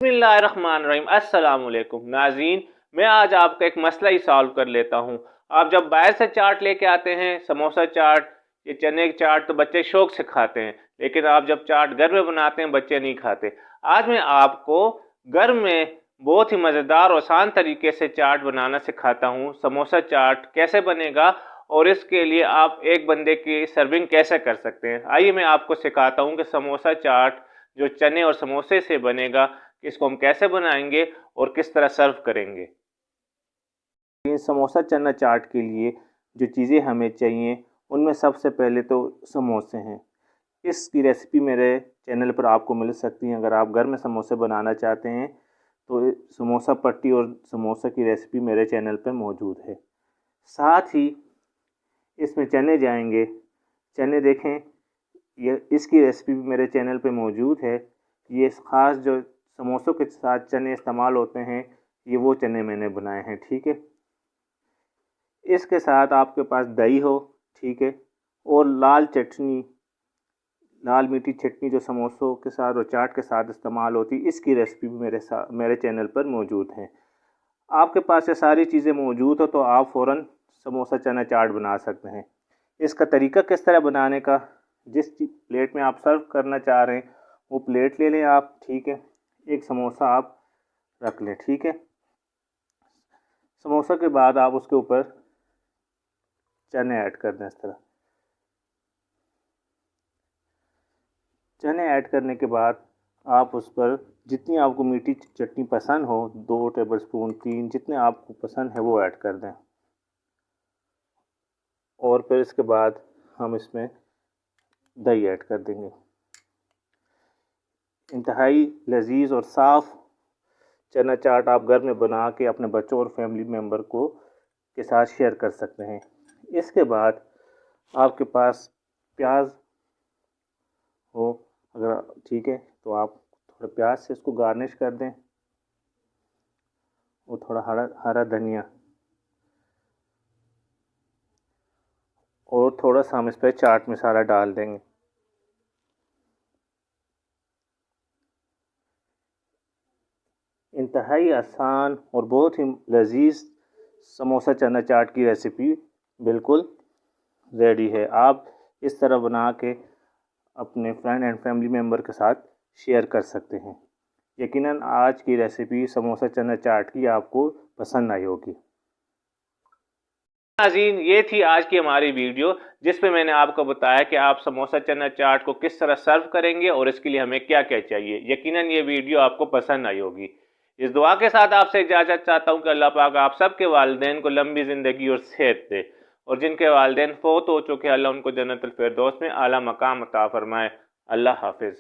बिस्मिल्लाहिर्रहमानिर्रहीम। अस्सलाम वालेकुम नाज़रीन, मैं आज आपका एक मसला ही सॉल्व कर लेता हूँ। आप जब बाहर से चाट लेके आते हैं, समोसा चाट, ये चने की चाट, तो बच्चे शौक से खाते हैं, लेकिन आप जब चाट घर में बनाते हैं बच्चे नहीं खाते। आज मैं आपको घर में बहुत ही मज़ेदार और आसान तरीके से चाट बनाना सिखाता हूँ। समोसा चाट कैसे बनेगा और इसके लिए आप एक बंदे की सर्विंग कैसे कर सकते हैं। आइए मैं आपको सिखाता हूँ कि समोसा चाट जो चने और समोसे से बनेगा, इसको हम कैसे बनाएंगे और किस तरह सर्व करेंगे। ये समोसा चना चाट के लिए जो चीज़ें हमें चाहिए, उनमें सबसे पहले तो समोसे हैं। इसकी रेसिपी मेरे चैनल पर आपको मिल सकती है। अगर आप घर में समोसे बनाना चाहते हैं तो समोसा पट्टी और समोसा की रेसिपी मेरे चैनल पर मौजूद है। साथ ही इसमें चने जाएंगे। चने देखें, ये इसकी रेसिपी भी मेरे चैनल पे मौजूद है। ये ख़ास जो समोसों के साथ चने इस्तेमाल होते हैं, ये वो चने मैंने बनाए हैं। ठीक है, इसके साथ आपके पास दही हो, ठीक है, और लाल चटनी, लाल मीठी चटनी जो समोसों के साथ और चाट के साथ इस्तेमाल होती है, इसकी रेसिपी भी मेरे चैनल पर मौजूद है। आपके पास ये सारी चीज़ें मौजूद हो तो आप फ़ौरन समोसा चना चाट बना सकते हैं। इसका तरीका किस तरह बनाने का, जिस प्लेट में आप सर्व करना चाह रहे हैं वो प्लेट ले लें आप। ठीक है, एक समोसा आप रख लें। ठीक है, समोसा के बाद आप उसके ऊपर चने ऐड कर दें। इस तरह चने ऐड करने के बाद आप उस पर जितनी आपको मीठी चटनी पसंद हो, 2 टेबलस्पून 3, जितने आपको पसंद है वो ऐड कर दें। और फिर इसके बाद हम इसमें दही ऐड कर देंगे। इंतहाई लजीज और साफ़ चना चाट आप घर में बना के अपने बच्चों और फैमिली मेम्बर को के साथ शेयर कर सकते हैं। इसके बाद आपके पास प्याज हो, अगर ठीक है, तो आप थोड़ा प्याज से इसको गार्निश कर दें, और थोड़ा हरा हरा धनिया, और थोड़ा सा हम इस पर चाट मसाला डाल देंगे। इंतहाई आसान और बहुत ही लजीज समोसा चना चाट की रेसिपी बिल्कुल रेडी है। आप इस तरह बना के अपने फ्रेंड एंड फैमिली मेम्बर के साथ शेयर कर सकते हैं। यकीनन आज की रेसिपी समोसा चना चाट की आपको पसंद आई होगी। नाज़रीन, ये थी आज की हमारी वीडियो, जिसमें मैंने आपको बताया कि आप समोसा चना चाट को किस तरह सर्व करेंगे और इसके लिए हमें क्या क्या चाहिए। यकीनन ये वीडियो आपको पसंद आई होगी। इस दुआ के साथ आपसे इजाज़त चाहता हूँ कि अल्लाह पाक आप सबके वालिदैन को लंबी ज़िंदगी और सेहत दे, और जिनके वालिदैन फ़ौत हो चुके हैं, अल्लाह उनको जन्नतुल फिरदौस में आला मकाम अता फरमाए। अल्लाह हाफिज़।